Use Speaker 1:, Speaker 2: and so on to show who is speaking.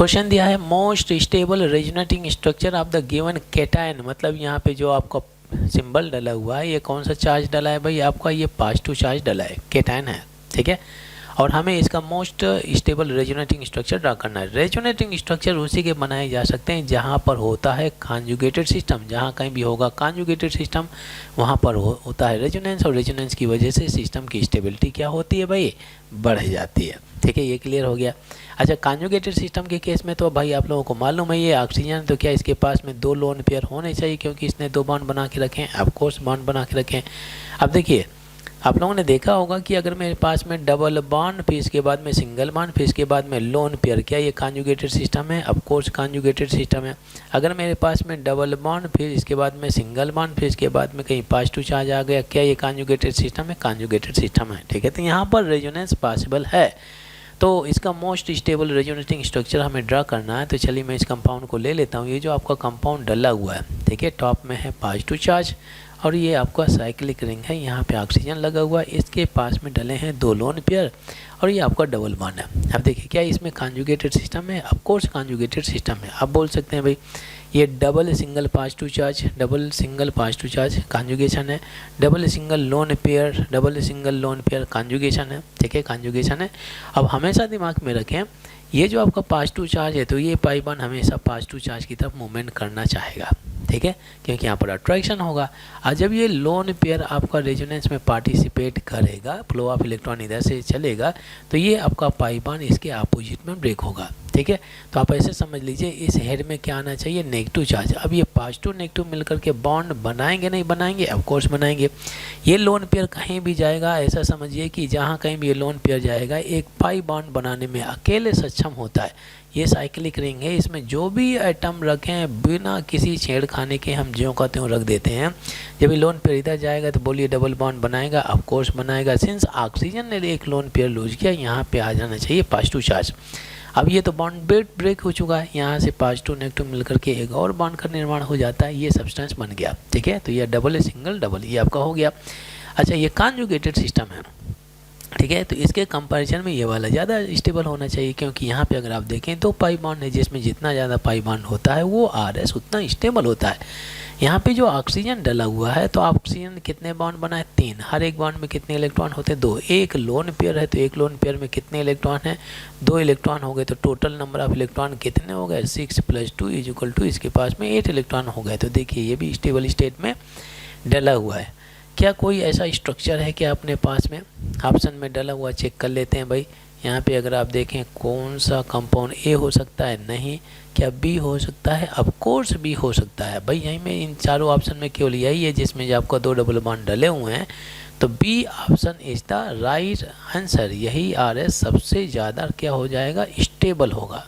Speaker 1: Question दिया है most stable resonating structure of the given cation, मतलब यहाँ पे जो आपका सिंबल डला हुआ है ये कौन सा चार्ज डला है भाई, आपका ये पॉजिटिव चार्ज डला है, कैटायन है, ठीक है। और हमें इसका most stable resonating structure draw करना है। रेजोनेटिंग स्ट्रक्चर उसी के बनाए जा सकते हैं जहाँ पर होता है कॉन्जुगेटेड सिस्टम, जहाँ कहीं भी होगा कॉन्जुगेटेड सिस्टम वहाँ पर होता है रेजोनेंस, और रेजोनेंस की वजह से सिस्टम की स्टेबिलिटी क्या होती है भाई, बढ़ जाती है, ठीक है। ये क्लियर हो गया। अच्छा, कॉन्जुगेटेड सिस्टम के केस में तो भाई आप लोगों को मालूम है ये ऑक्सीजन, तो क्या इसके पास में 2 लोन पेयर होने चाहिए क्योंकि इसने 2 बॉन्ड बना के रखे हैं, ऑफकोर्स बॉन्ड बना के रखे हैं। अब देखिए आप लोगों ने देखा होगा कि अगर मेरे पास में डबल बॉन्ड फिर इसके बाद में सिंगल बॉन्ड फिर इसके बाद में लोन पेयर, क्या ये कॉन्जुगेटेड सिस्टम है? ऑफ कोर्स कॉन्जुगेटेड सिस्टम है। अगर मेरे पास में डबल बॉन्ड फिर इसके बाद में सिंगल बॉन्ड फिर इसके बाद में कहीं पॉजिटिव चार्ज आ गया, क्या ये कॉन्जुगेटेड सिस्टम है? कॉन्जुगेटेड सिस्टम है, ठीक है। तो यहाँ पर रेजोनेंस पॉसिबल है, तो इसका मोस्ट स्टेबल रेजोनेटिंग स्ट्रक्चर हमें ड्रा करना है। तो चलिए मैं इस कंपाउंड को ले लेता हूँ। ये जो आपका कंपाउंड डला हुआ है, ठीक है, टॉप में है पॉजिटिव चार्ज और ये आपका साइक्लिक रिंग है, यहाँ पे ऑक्सीजन लगा हुआ है, इसके पास में डले हैं 2 लोन पेयर और ये आपका डबल बॉन्ड है। अब देखिए क्या इसमें कॉन्जुगेटेड सिस्टम है? ऑफ कोर्स कॉन्जुगेटेड सिस्टम है। आप बोल सकते हैं भाई ये double single positive charge, double single positive charge conjugation है, double single lone pair, double single lone pair conjugation है, ठीक है, कॉन्जुगेशन है। अब हमेशा दिमाग में रखें ये जो आपका पॉजिटिव चार्ज है तो ये पाई बॉन्ड हमेशा पॉजिटिव चार्ज की तरफ मूवमेंट करना चाहेगा, ठीक है, क्योंकि यहाँ पर अट्रैक्शन होगा। और जब ये लोन पेयर आपका रेजोनेंस में पार्टिसिपेट करेगा, फ्लो ऑफ इलेक्ट्रॉन इधर से चलेगा, तो ये आपका पाई बॉन्ड इसके अपोजिट में ब्रेक होगा, ठीक है। तो आप ऐसे समझ लीजिए इस हेड में क्या आना चाहिए, नेगेटिव चार्ज। अब ये पॉजिटिव नेगेटिव मिलकर के बॉन्ड बनाएंगे नहीं बनाएंगे? ऑफ कोर्स बनाएंगे। ये लोन पेयर कहीं भी जाएगा, ऐसा समझिए कि जहाँ कहीं भी ये लोन पेयर जाएगा एक पाई बॉन्ड बनाने में अकेले सक्षम होता है। ये साइक्लिक रिंग है, इसमें जो भी आइटम रखे हैं बिना किसी छेड़खानी के हम ज्यों का त्यों रख देते हैं। जब ये लोन पेयर इधर जाएगा तो बोलिए डबल बॉन्ड बनाएगा? ऑफ कोर्स बनाएगा। सिंस ऑक्सीजन ने एक लोन पेयर लूज किया, यहाँ पे आ जाना चाहिए पॉजिटिव चार्ज। अब ये तो बॉन्ड ब्रेक हो चुका है, यहाँ से पॉजिटिव नेगेटिव मिलकर के एक और बॉन्ड का निर्माण हो जाता है, ये सब्सटेंस बन गया, ठीक है। तो ये डबल सिंगल डबल ये आपका हो गया। अच्छा, ये कॉन्जुगेटेड सिस्टम है, ठीक है, तो इसके कंपैरिजन में ये वाला ज़्यादा स्टेबल होना चाहिए, क्योंकि यहाँ पे अगर आप देखें तो पाई बॉन्ड है जिसमें जितना ज़्यादा पाई बॉन्ड होता है वो RS उतना स्टेबल होता है। यहाँ पे जो ऑक्सीजन डला हुआ है तो ऑक्सीजन कितने बॉन्ड बनाए? 3। हर एक बॉन्ड में कितने इलेक्ट्रॉन होते हैं? 2। एक लोन पेयर है तो एक लोन पेयर में कितने इलेक्ट्रॉन हैं? 2 इलेक्ट्रॉन हो गए, तो टोटल नंबर ऑफ इलेक्ट्रॉन कितने हो गए? 6 + 2 = इसके पास में 8 इलेक्ट्रॉन हो गए। तो देखिए ये भी स्टेबल स्टेट में डला हुआ है। क्या कोई ऐसा स्ट्रक्चर है कि अपने पास में ऑप्शन में डला हुआ? चेक कर लेते हैं भाई। यहाँ पे अगर आप देखें कौन सा कंपाउंड ए हो सकता है? नहीं। क्या बी हो सकता है? ऑफ कोर्स बी हो सकता है भाई। यहीं में इन चारों ऑप्शन में केवल यही है जिसमें जो आपका 2 डबल बॉन्ड डले हुए हैं, तो B option is the right answer. यही RS सबसे ज़्यादा क्या हो जाएगा? स्टेबल होगा।